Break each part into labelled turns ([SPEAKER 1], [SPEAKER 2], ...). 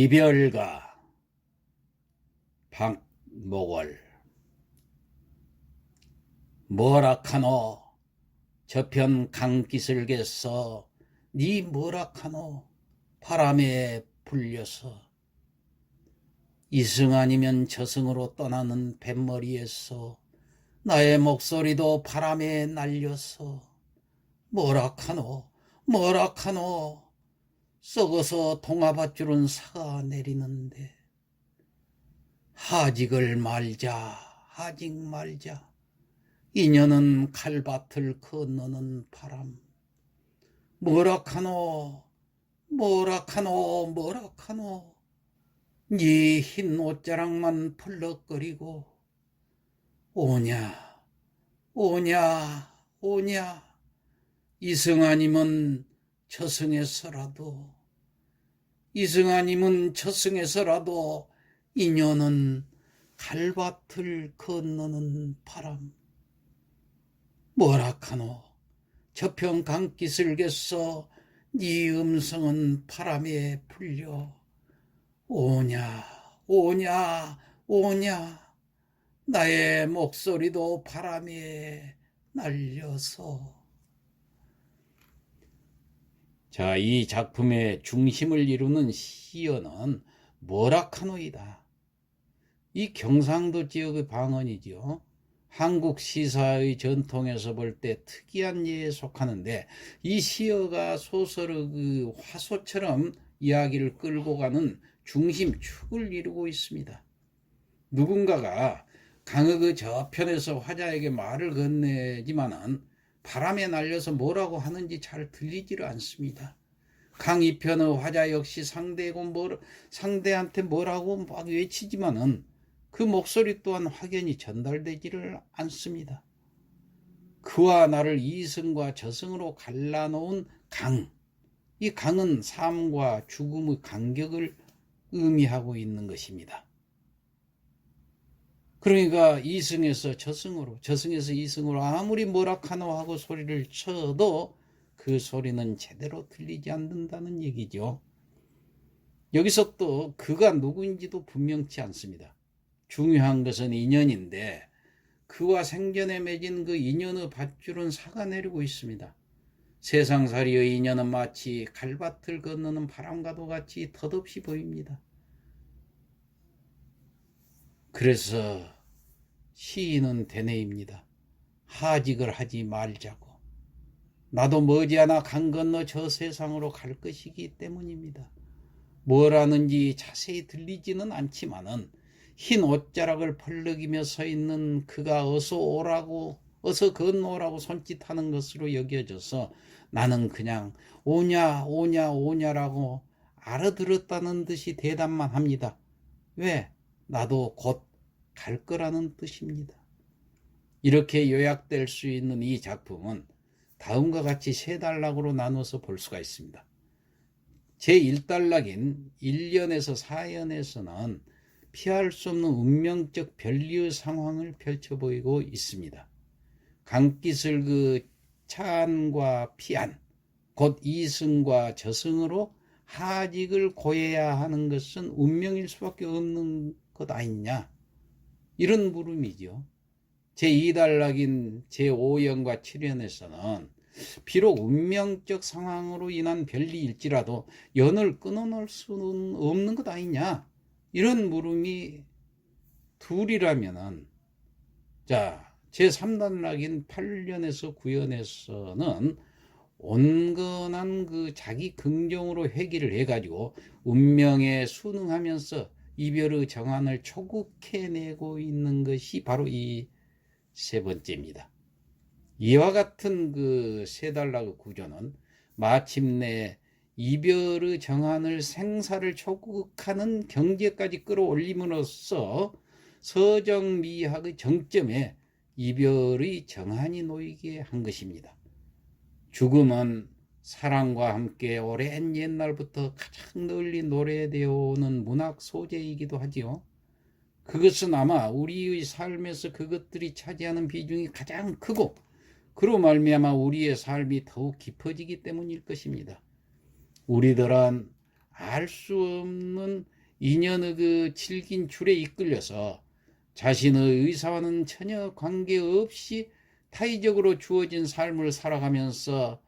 [SPEAKER 1] 이별가 박목월. 뭐라카노 저편 강기슭에서 니 뭐라카노 바람에 불려서 이승 아니면 저승으로 떠나는 뱃머리에서 나의 목소리도 바람에 날려서 뭐라카노 썩어서 동아밧줄은 사가 내리는데 하직을 말자 인연은 칼밭을 건너는 바람. 뭐라카노 네 흰 옷자락만 펄럭거리고 오냐 이승 아니면 저승에서라도 인연은 칼밭을 건너는 바람. 뭐라카노 저편 강기슭에서 네 음성은 바람에 불려 오냐 나의 목소리도 바람에 날려서. 자, 이 작품의 중심을 이루는 시어는 뭐라카노이다. 이 경상도 지역의 방언이지요. 한국 시사의 전통에서 볼 때 특이한 예에 속하는데, 이 시어가 소설의 그 화소처럼 이야기를 끌고 가는 중심축을 이루고 있습니다. 누군가가 강의 그 저편에서 화자에게 말을 건네지만은 바람에 날려서 뭐라고 하는지 잘 들리지를 않습니다. 강 이편의 화자 역시 상대한테 뭐라고 막 외치지만은 그 목소리 또한 확연히 전달되지를 않습니다. 그와 나를 이승과 저승으로 갈라놓은 강, 이 강은 삶과 죽음의 간격을 의미하고 있는 것입니다. 그러니까 이승에서 저승으로, 저승에서 이승으로 아무리 뭐라카노 하고 소리를 쳐도 그 소리는 제대로 들리지 않는다는 얘기죠. 여기서 또 그가 누구인지도 분명치 않습니다. 중요한 것은 인연인데 그와 생전에 맺은 그 인연의 밧줄은 사가 내리고 있습니다. 세상살이의 인연은 마치 갈밭을 건너는 바람과도 같이 덧없이 보입니다. 그래서 시인은 되뇌입니다. 하직을 하지 말자고. 나도 머지않아 강 건너 저 세상으로 갈 것이기 때문입니다. 뭘 하는지 자세히 들리지는 않지만은 흰 옷자락을 펄럭이며 서 있는 그가 어서 건너오라고 손짓하는 것으로 여겨져서 나는 그냥 오냐라고 알아들었다는 듯이 대답만 합니다. 왜? 나도 곧 갈 거라는 뜻입니다. 이렇게 요약될 수 있는 이 작품은 다음과 같이 세 단락으로 나눠서 볼 수가 있습니다. 제1단락인 1년에서 4연에서는 피할 수 없는 운명적 변리의 상황을 펼쳐 보이고 있습니다. 강기슭 그 차안과 피안, 곧 이승과 저승으로 하직을 고해야 하는 것은 운명일 수밖에 없는 것 아니냐, 이런 물음이죠. 제2단락인 제5연과 7연에서는 비록 운명적 상황으로 인한 변리일지라도 연을 끊어놓을 수는 없는 것 아니냐, 이런 물음이 둘이라면은, 자, 제3단락인 8연에서 9연에서는 온건한 그 자기 긍정으로 회귀를 해가지고 운명에 순응하면서 이별의 정한을 초국해내고 있는 것이 바로 이 세 번째입니다. 이와 같은 그 세 단락의 구조는 마침내 이별의 정한을 생사를 초국하는 경지까지 끌어올림으로써 서정미학의 정점에 이별의 정한이 놓이게 한 것입니다. 죽음은 사랑과 함께 오랜 옛날부터 가장 널리 노래되어 오는 문학 소재이기도 하지요. 그것은 아마 우리의 삶에서 그것들이 차지하는 비중이 가장 크고 그로 말미암아 우리의 삶이 더욱 깊어지기 때문일 것입니다. 우리들은 알 수 없는 인연의 그 질긴 줄에 이끌려서 자신의 의사와는 전혀 관계없이 타의적으로 주어진 삶을 살아가면서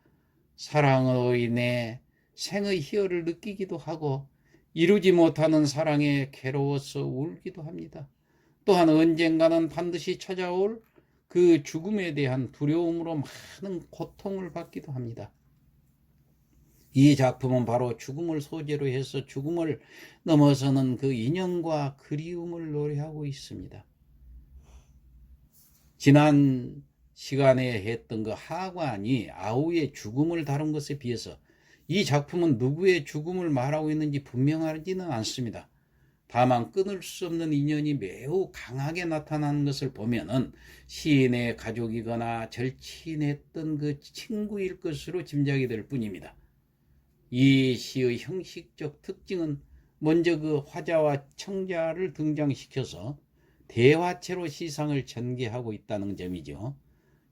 [SPEAKER 1] 사랑으로 인해 생의 희열을 느끼기도 하고 이루지 못하는 사랑에 괴로워서 울기도 합니다. 또한 언젠가는 반드시 찾아올 그 죽음에 대한 두려움으로 많은 고통을 받기도 합니다. 이 작품은 바로 죽음을 소재로 해서 죽음을 넘어서는 그 인연과 그리움을 노래하고 있습니다. 지난 시간에 했던 그 하관이 아우의 죽음을 다룬 것에 비해서 이 작품은 누구의 죽음을 말하고 있는지 분명하지는 않습니다. 다만 끊을 수 없는 인연이 매우 강하게 나타나는 것을 보면은 시인의 가족이거나 절친했던 그 친구일 것으로 짐작이 될 뿐입니다. 이 시의 형식적 특징은 먼저 그 화자와 청자를 등장시켜서 대화체로 시상을 전개하고 있다는 점이죠.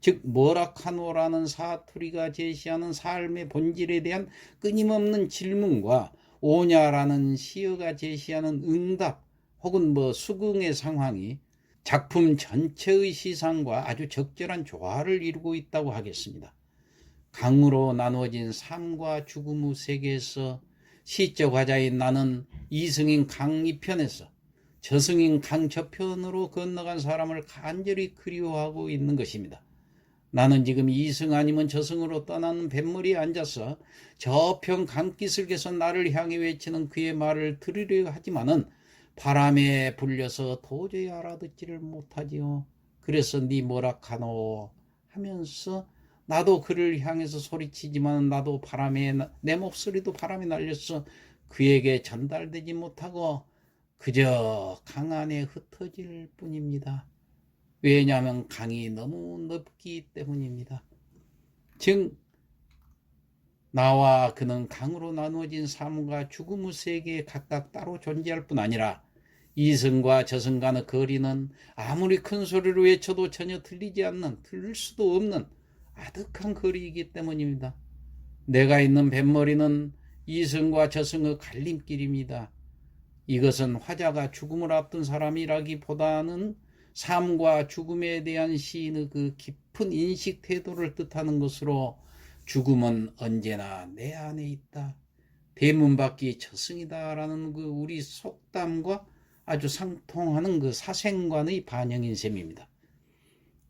[SPEAKER 1] 즉 모라카노라는 사투리가 제시하는 삶의 본질에 대한 끊임없는 질문과 오냐라는 시어가 제시하는 응답 혹은 수긍의 상황이 작품 전체의 시상과 아주 적절한 조화를 이루고 있다고 하겠습니다. 강으로 나누어진 삶과 죽음의 세계에서 시적 화자인 나는 이승인 강 이편에서 저승인 강 저편으로 건너간 사람을 간절히 그리워하고 있는 것입니다. 나는 지금 이승 아니면 저승으로 떠나는 뱃머리에 앉아서 저편 강기슭에서 나를 향해 외치는 그의 말을 들으려 하지만은 바람에 불려서 도저히 알아듣지를 못하지요. 그래서 니 뭐라 카노 하면서 나도 그를 향해서 소리치지만 나도 바람에 내 목소리도 바람에 날려서 그에게 전달되지 못하고 그저 강 안에 흩어질 뿐입니다. 왜냐하면 강이 너무 넓기 때문입니다. 즉 나와 그는 강으로 나누어진 삶과 죽음의 세계에 각각 따로 존재할 뿐 아니라 이승과 저승 간의 거리는 아무리 큰 소리로 외쳐도 전혀 들리지 않는, 들릴 수도 없는 아득한 거리이기 때문입니다. 내가 있는 뱃머리는 이승과 저승의 갈림길입니다. 이것은 화자가 죽음을 앞둔 사람이라기보다는 삶과 죽음에 대한 시인의 그 깊은 인식 태도를 뜻하는 것으로 죽음은 언제나 내 안에 있다. 대문 밖이 저승이다라는 그 우리 속담과 아주 상통하는 그 사생관의 반영인 셈입니다.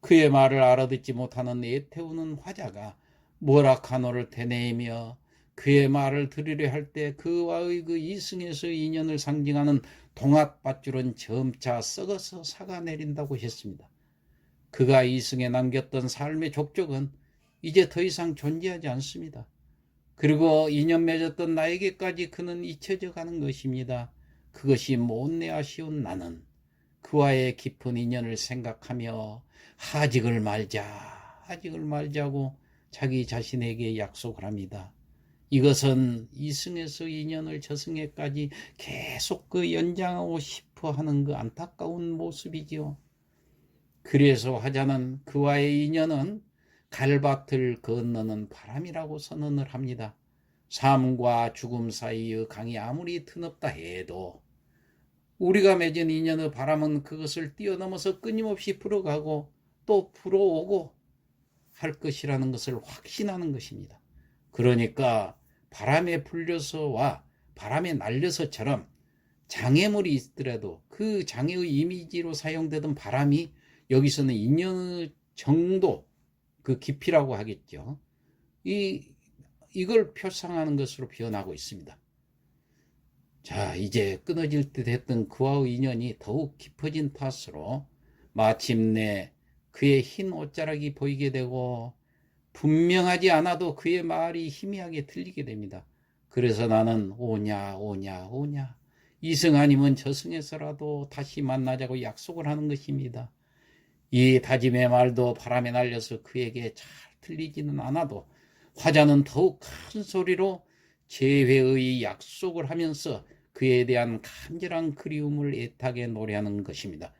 [SPEAKER 1] 그의 말을 알아듣지 못하는 애태우는 화자가 모라카노를 되뇌이며 그의 말을 들으려 할 때 그와의 그 이승에서의 인연을 상징하는 동학밧줄은 점차 썩어서 삭아내린다고 했습니다. 그가 이승에 남겼던 삶의 족적은 이제 더 이상 존재하지 않습니다. 그리고 인연 맺었던 나에게까지 그는 잊혀져 가는 것입니다. 그것이 못내 아쉬운 나는 그와의 깊은 인연을 생각하며 하직을 말자고 자기 자신에게 약속을 합니다. 이것은 이승에서 인연을 저승에까지 계속 그 연장하고 싶어 하는 그 안타까운 모습이지요. 그래서 화자는 그와의 인연은 갈밭을 건너는 바람이라고 선언을 합니다. 삶과 죽음 사이의 강이 아무리 드넓다 해도 우리가 맺은 인연의 바람은 그것을 뛰어넘어서 끊임없이 불어가고 또 불어오고 할 것이라는 것을 확신하는 것입니다. 그러니까 바람에 불려서와 바람에 날려서처럼 장애물이 있더라도 그 장애의 이미지로 사용되던 바람이 여기서는 인연의 정도, 그 깊이라고 하겠죠. 이걸 표상하는 것으로 표현하고 있습니다. 자, 이제 끊어질 듯 했던 그와의 인연이 더욱 깊어진 탓으로 마침내 그의 흰 옷자락이 보이게 되고 분명하지 않아도 그의 말이 희미하게 들리게 됩니다. 그래서 나는 오냐 이승 아니면 저승에서라도 다시 만나자고 약속을 하는 것입니다. 이 다짐의 말도 바람에 날려서 그에게 잘 들리지는 않아도 화자는 더욱 큰 소리로 재회의 약속을 하면서 그에 대한 간절한 그리움을 애타게 노래하는 것입니다.